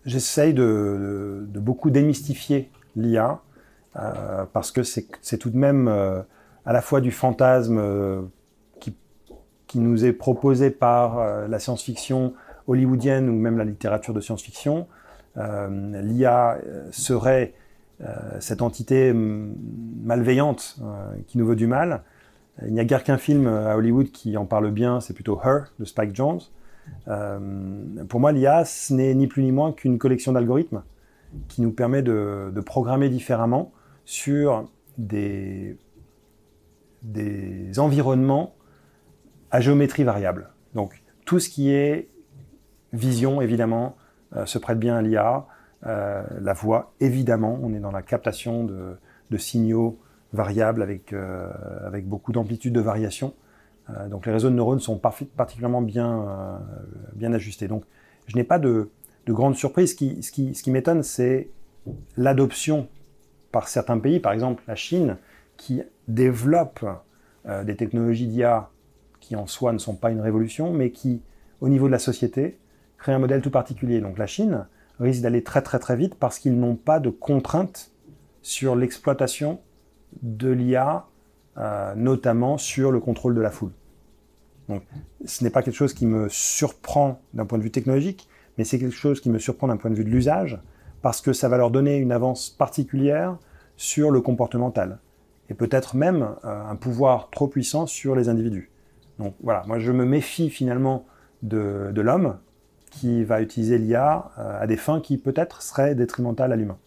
j'essaye de beaucoup démystifier l'IA parce que c'est tout de même à la fois du fantasme qui nous est proposé par la science-fiction hollywoodienne ou même la littérature de science-fiction. L'IA serait cette entité malveillante qui nous veut du mal. Il n'y a guère qu'un film à Hollywood qui en parle bien, c'est plutôt Her de Spike Jonze. Pour moi, l'IA, ce n'est ni plus ni moins qu'une collection d'algorithmes qui nous permet de programmer différemment sur des environnements à géométrie variable. Donc, tout ce qui est vision, évidemment, se prête bien à l'IA. La voix, évidemment, on est dans la captation de signaux variables avec beaucoup d'amplitude de variation. Donc les réseaux de neurones sont particulièrement bien ajustés. Donc je n'ai pas de grande surprise. Ce qui m'étonne, c'est l'adoption par certains pays, par exemple la Chine, qui développe des technologies d'IA qui en soi ne sont pas une révolution, mais qui, au niveau de la société, créent un modèle tout particulier. Donc la Chine risque d'aller très très très vite parce qu'ils n'ont pas de contraintes sur l'exploitation de l'IA, notamment sur le contrôle de la foule. Donc, ce n'est pas quelque chose qui me surprend d'un point de vue technologique, mais c'est quelque chose qui me surprend d'un point de vue de l'usage, parce que ça va leur donner une avance particulière sur le comportemental, et peut-être même un pouvoir trop puissant sur les individus. Donc voilà, moi je me méfie finalement de l'homme qui va utiliser l'IA à des fins qui peut-être seraient détrimentales à l'humain.